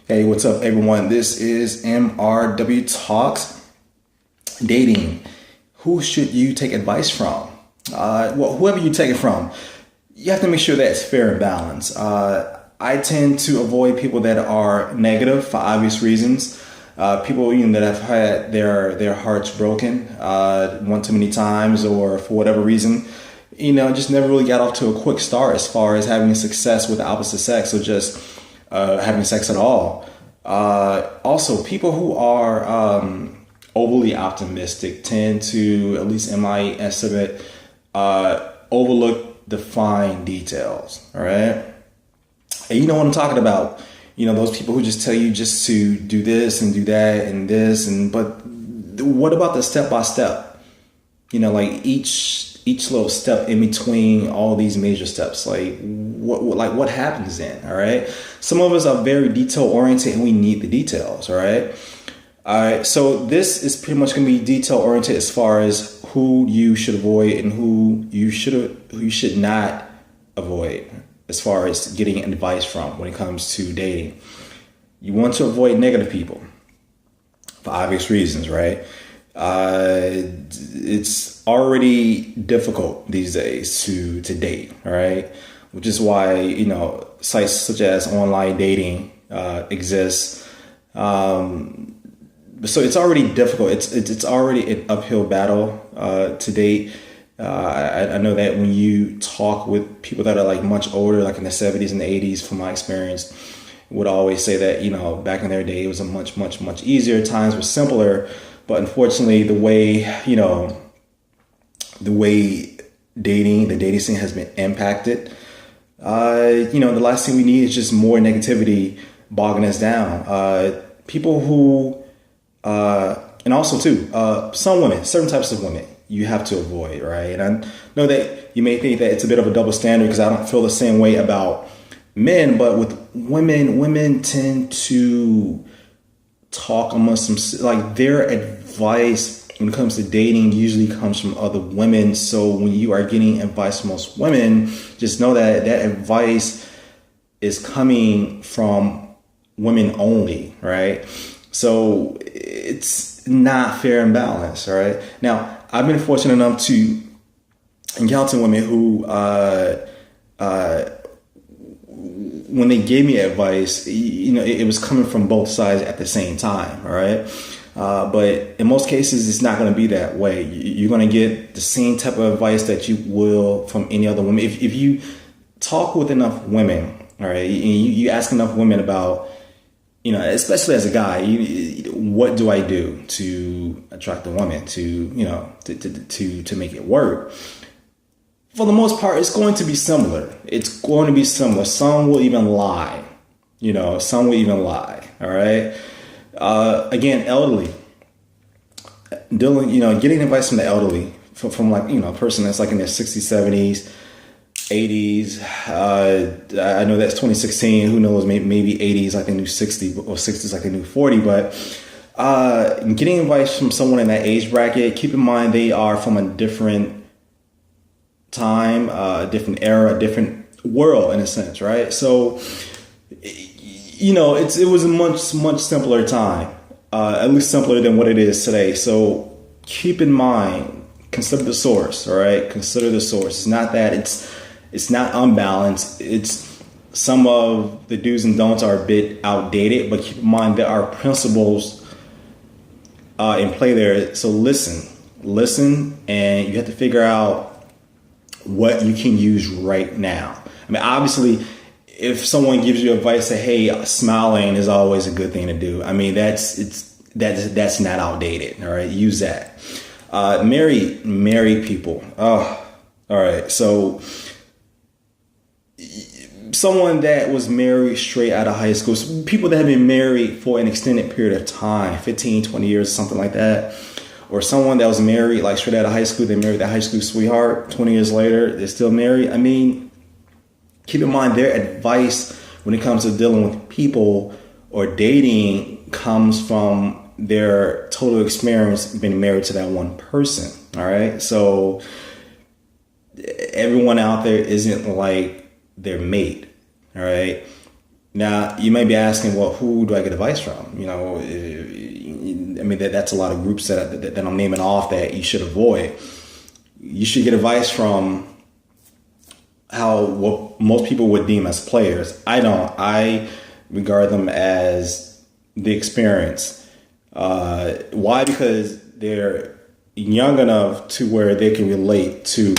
Hey, what's up, everyone? This is MRW Talks. Dating. Who should you take advice from? Well, whoever you take it from, you have to make sure that it's fair and balanced. I tend to avoid people that are negative for obvious reasons. People that have had their hearts broken one too many times, or for whatever reason, just never really got off to a quick start as far as having success with the opposite sex, or just having sex at all. Also, people who are overly optimistic tend to, at least in my estimate, overlook the fine details. All right, and you know what I'm talking about. Those people who just tell you just to do this and do that and this, but what about the step by step? Like each little step in between all these major steps. Like what happens then? All right. Some of us are very detail oriented and we need the details. All right. All right. So this is pretty much going to be detail oriented as far as who you should avoid and who you should not avoid as far as getting advice from when it comes to dating. You want to avoid negative people for obvious reasons, right? It's already difficult these days to date, all right? Which is why, sites such as online dating exists. So it's already difficult. It's already an uphill battle to date. I know that when you talk with people that are like much older, like in the 70s and the 80s, from my experience, would always say that, back in their day, it was a much, much, much easier. Times were simpler. But unfortunately, the way the dating scene has been impacted, the last thing we need is just more negativity bogging us down. People who, and also too, some women, certain types of women, you have to avoid, right? And I know that you may think that it's a bit of a double standard because I don't feel the same way about men, but with women tend to talk amongst them, like their advice when it comes to dating usually comes from other women. So when you are getting advice from most women, just know that that advice is coming from women only, right? So it's not fair and balanced, all right? Now, I've been fortunate enough to encounter women who, when they gave me advice, it was coming from both sides at the same time, all right? But in most cases, it's not going to be that way. You're going to get the same type of advice that you will from any other woman. If you talk with enough women, all right, and you ask enough women about, especially as a guy, what do I do to attract a woman to make it work? For the most part, it's going to be similar. It's going to be similar. Some will even lie. Some will even lie. All right. Again, elderly. Getting advice from the elderly, from a person that's like in their 60s, 70s, 80s. I know that's 2016. Who knows? Maybe 80s like the new 60, or 60s like the new 40. But getting advice from someone in that age bracket, keep in mind they are from a different time, a different era, a different world in a sense, right? So, it was a much simpler time, at least simpler than what it is today. So keep in mind, consider the source, all right? Consider the source. It's not that it's not unbalanced. It's some of the do's and don'ts are a bit outdated, but keep in mind there are principles in play there. So listen, and you have to figure out what you can use right now. I mean, obviously, if someone gives you advice that, hey, smiling is always a good thing to do. I mean, that's not outdated. All right. Use that. Married people. Oh, all right. So someone that was married straight out of high school, so people that have been married for an extended period of time, 15, 20 years, something like that. Or someone that was married like straight out of high school, they married their high school sweetheart. 20 years later, they're still married. I mean, keep in mind their advice when it comes to dealing with people or dating comes from their total experience being married to that one person. All right. So everyone out there isn't like their mate. All right. Now, you may be asking, well, who do I get advice from? I mean, that's a lot of groups that I'm naming off that you should avoid. You should get advice from what most people would deem as players. I don't. I regard them as the experience. Why? Because they're young enough to where they can relate to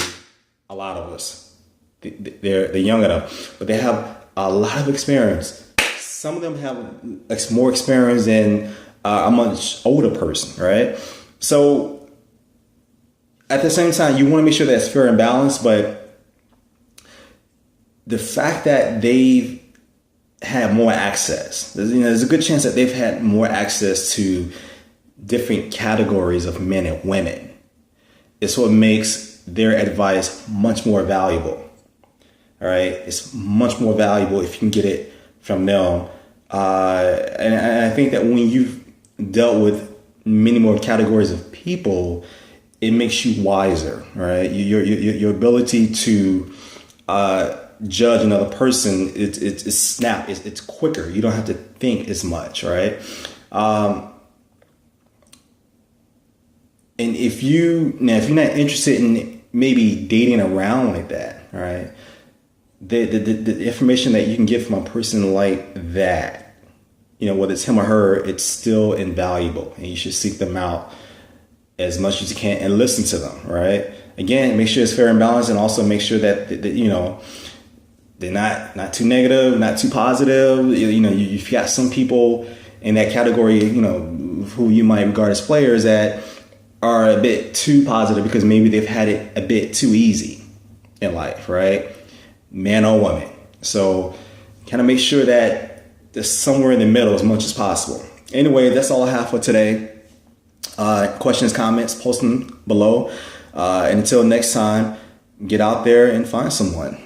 a lot of us. They're young enough, but they have a lot of experience. Some of them have more experience than a much older person, right? So at the same time, you want to make sure that it's fair and balanced, but the fact that they've had more access, there's a good chance that they've had more access to different categories of men and women. It's what makes their advice much more valuable. All right, it's much more valuable if you can get it from them. And I think that when you've dealt with many more categories of people, it makes you wiser, right? Your ability to judge another person, it's quicker. You don't have to think as much, right? And if you're not interested in maybe dating around like that, right? The information that you can get from a person like that, whether it's him or her, it's still invaluable, and you should seek them out as much as you can and listen to them, right? Again, make sure it's fair and balanced, and also make sure that they're not too negative, not too positive. You've got some people in that category, who you might regard as players that are a bit too positive because maybe they've had it a bit too easy in life, right? Man or woman. So kind of make sure that there's somewhere in the middle as much as possible. Anyway, that's all I have for today. Questions, comments, post them below. And until next time, get out there and find someone.